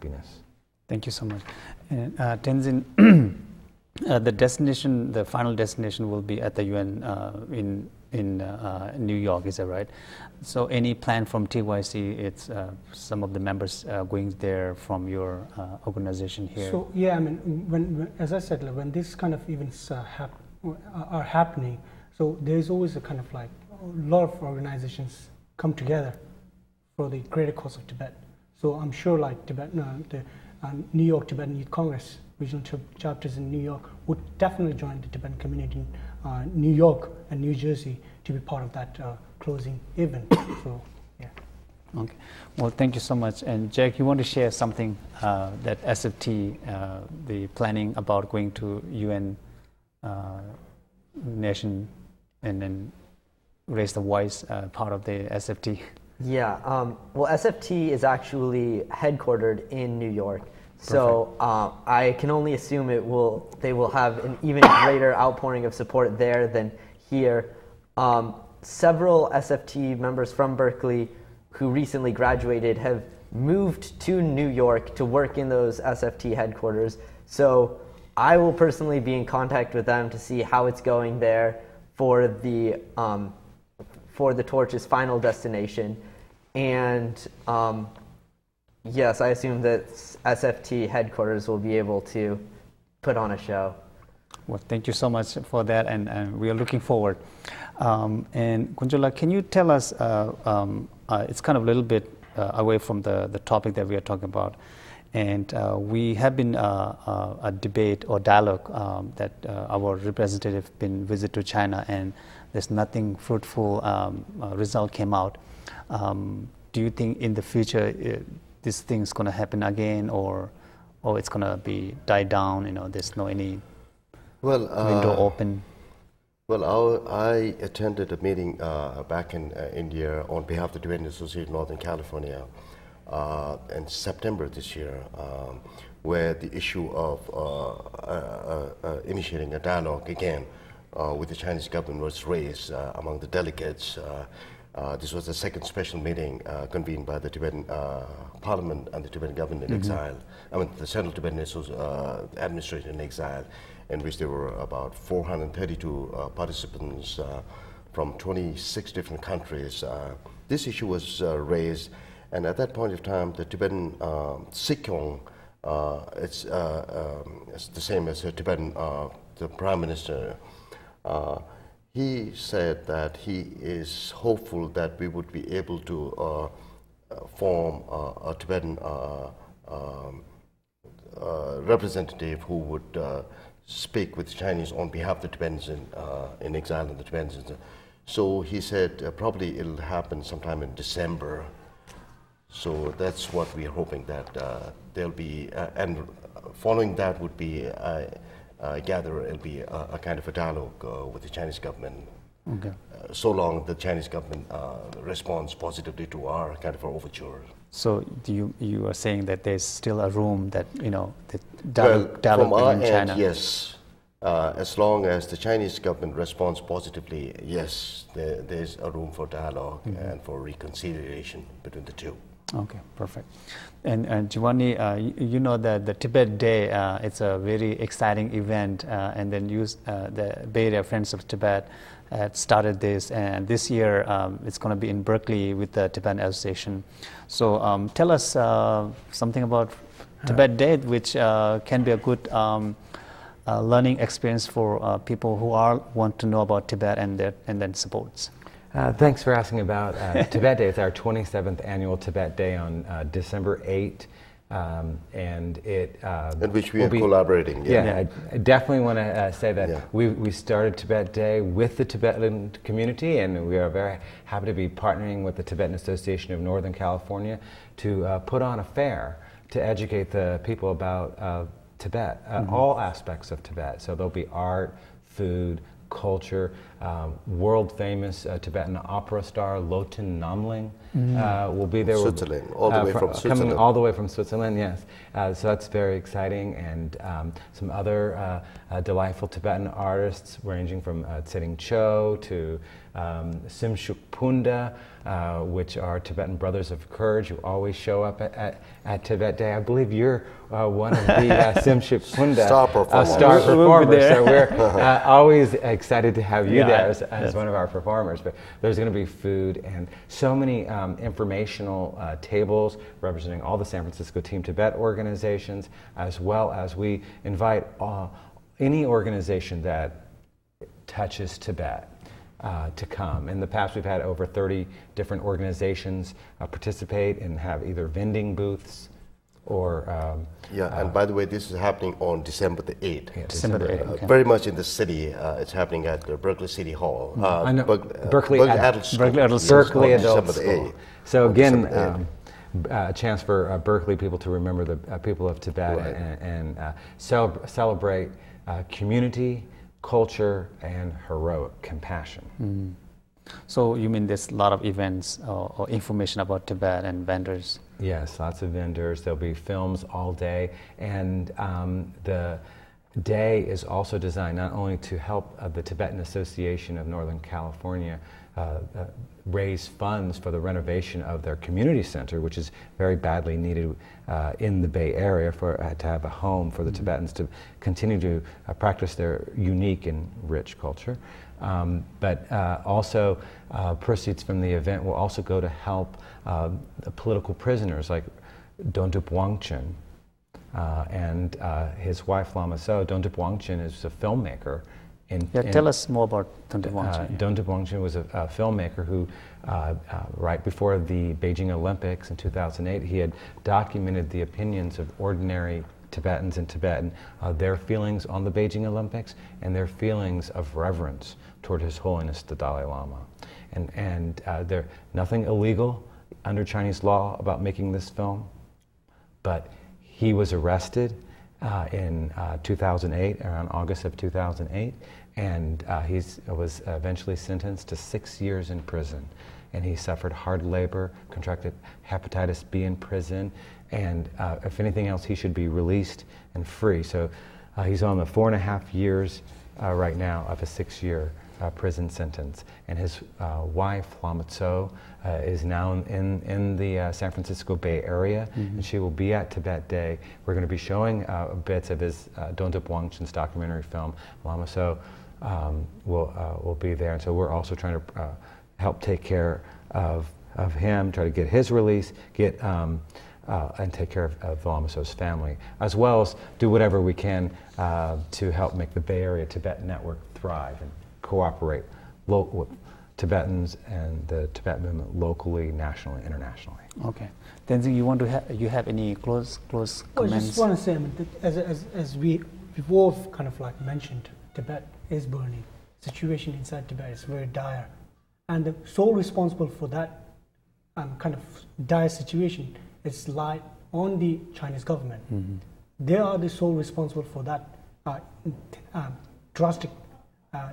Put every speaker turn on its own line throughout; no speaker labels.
happiness.
Thank you so much. And Tenzin, the final destination will be at the UN in New York, is that right? So any plan from TYC? It's some of the members going there from your organization here.
So yeah, I mean, when as I said, like, when these kind of events are happening, so there is always a kind of like a lot of organizations come together for the greater cause of Tibet. So I'm sure like the New York Tibetan Youth Congress regional chapters in New York would definitely join the Tibetan community in New York and New Jersey to be part of that closing event. So yeah.
Okay. Well, thank you so much. And Jack, you want to share something that SFT, the planning about going to UN nation and then raise the voice part of the SFT?
Yeah, well, SFT is actually headquartered in New York. So I can only assume they will have an even greater outpouring of support there than here. Several SFT members from Berkeley who recently graduated have moved to New York to work in those SFT headquarters. So I will personally be in contact with them to see how it's going there for the Torch's final destination. And yes, I assume that SFT headquarters will be able to put on a show.
Well, thank you so much for that, and we are looking forward. And Kunjula, can you tell us, it's kind of a little bit away from the topic that we are talking about, and we have been a debate or dialogue that our representative been visit to China, and there's nothing fruitful result came out. Do you think in the future this thing's going to happen again, or it's going to be die down? You know, there's no any window open.
Well, I attended a meeting back in India on behalf of the Tibetan Association of Northern California in September this year, where the issue of initiating a dialogue again with the Chinese government was raised among the delegates. This was the second special meeting convened by the Tibetan Parliament and the Tibetan government in exile. I mean, the Central Tibetan Administration in exile, in which there were about 432 participants from 26 different countries. This issue was raised, and at that point of time, the Tibetan Sikyong, it's the same as the Tibetan, the Prime Minister, he said that he is hopeful that we would be able to form a Tibetan representative who would speak with the Chinese on behalf of the Tibetans in exile and the Tibetans. So he said probably it'll happen sometime in December. So that's what we're hoping, that there'll be, and following that would be, I gather it'll be a kind of a dialogue with the Chinese government. Okay. So long the Chinese government responds positively to our kind of overture.
So you are saying that there's still a room that, you know, that
dialogue from our
in China?
end, yes. As long as the Chinese government responds positively, yes, there's a room for dialogue and for reconciliation between the two.
Okay, perfect. And Giovanni, you know that the Tibet Day, it's a very exciting event, and then the Bay Area Friends of Tibet had started this, and this year it's going to be in Berkeley with the Tibetan Association. So tell us something about Tibet Day, which can be a good learning experience for people who want to know about Tibet and then supports.
Thanks for asking about Tibet Day. It's our 27th annual Tibet Day on December 8th, and it
in which we are collaborating.
Yeah, I definitely want to say that we started Tibet Day with the Tibetan community, and we are very happy to be partnering with the Tibetan Association of Northern California to put on a fair to educate the people about Tibet, all aspects of Tibet. So there'll be art, food, culture, world famous Tibetan opera star Loten Namling will be there.
Switzerland, all the way from Switzerland.
Coming all the way from Switzerland, yes. So that's very exciting, and some other delightful Tibetan artists ranging from Tsering Cho to Simshuk Punda, which are Tibetan Brothers of Courage who always show up at Tibet Day. I believe you're one of the Simshuk Punda
star performers.
So we're always excited to have you there as one of our performers. But there's going to be food and so many informational tables representing all the San Francisco Team Tibet organizations, as well as we invite any organization that touches Tibet to come. In the past, we've had over 30 different organizations participate and have either vending booths or...
and by the way, this is happening on December the 8th.
Yeah, December the 8th. Okay.
Very much in the city. It's happening at the Berkeley City Hall.
I know.
Berkeley Adult School.
Berkeley Adult
December
School.
the 8th.
So again, a chance for Berkeley people to remember the people of Tibet and celebrate community, culture, and heroic compassion.
So you mean there's a lot of events or information about Tibet and vendors?
Yes, lots of vendors. There'll be films all day, and the day is also designed not only to help the Tibetan Association of Northern California raise funds for the renovation of their community center, which is very badly needed in the Bay Area to have a home for the Tibetans to continue to practice their unique and rich culture. But also proceeds from the event will also go to help political prisoners like Dondrup Wangchen and his wife Lama So. Dondrup Wangchen is a filmmaker.
Tell us more about Dondrup Wangchen.
Dondrup Wangchen was a filmmaker who, right before the Beijing Olympics in 2008, he had documented the opinions of ordinary Tibetans in Tibetan, their feelings on the Beijing Olympics and their feelings of reverence toward His Holiness the Dalai Lama. And there's nothing illegal under Chinese law about making this film, but he was arrested in 2008, around August of 2008, and he was eventually sentenced to 6 years in prison. And he suffered hard labor, contracted hepatitis B in prison, and if anything else, he should be released and free. So he's on the 4.5 years right now of a 6-year prison sentence. And his wife, Lama So, is now in the San Francisco Bay Area, and she will be at Tibet Day. We're going to be showing bits of his Dondrup Wangchen's documentary film. Lama So will be there, and so we're also trying to help take care of him, try to get his release, and take care of Lama So's family, as well as do whatever we can to help make the Bay Area Tibet Network thrive and cooperate with Tibetans and the Tibet movement locally, nationally, internationally.
Okay. Tenzing, you have any close comments?
I just want to say, I mean, as we've all kind of like mentioned, Tibet is burning. Situation inside Tibet is very dire, and the sole responsible for that kind of dire situation is lied on the Chinese government. They are the sole responsible for that drastic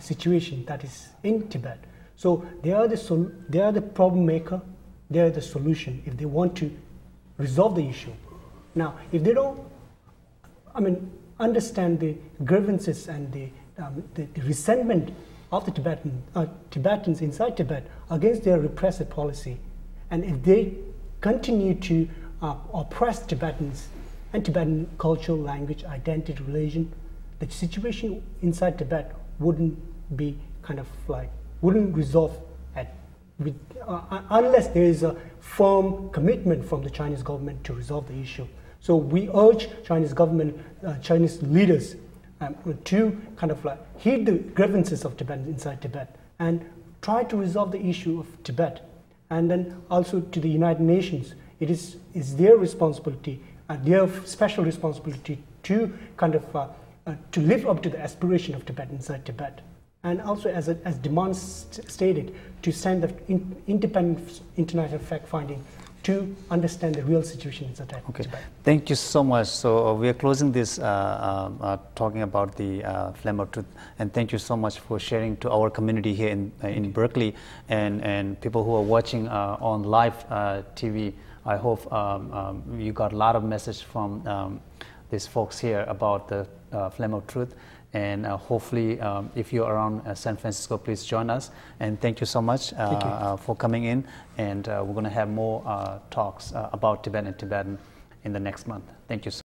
situation that is in Tibet. So they are the problem maker. They are the solution if they want to resolve the issue. Now, if they don't, understand the grievances and the resentment of the Tibetans inside Tibet against their repressive policy, and if they continue to oppress Tibetans and Tibetan cultural, language, identity, religion, the situation inside Tibet wouldn't resolve unless there is a firm commitment from the Chinese government to resolve the issue. So we urge Chinese government, Chinese leaders to kind of like heed the grievances of Tibetans inside Tibet and try to resolve the issue of Tibet. And then also to the United Nations, it is their responsibility, their special responsibility to kind of to live up to the aspiration of Tibet inside Tibet. And also, as demands stated, to send the independent international fact-finding to understand the real situation in Tibet.
Okay, thank you so much. So we are closing this talking about the Flame of Truth, and thank you so much for sharing to our community here in Berkeley and people who are watching on live TV. I hope you got a lot of message from these folks here about the Flame of Truth. And hopefully, if you're around San Francisco, please join us. And thank you so much for coming in. And we're going to have more talks about Tibet and Tibetan in the next month. Thank you so much.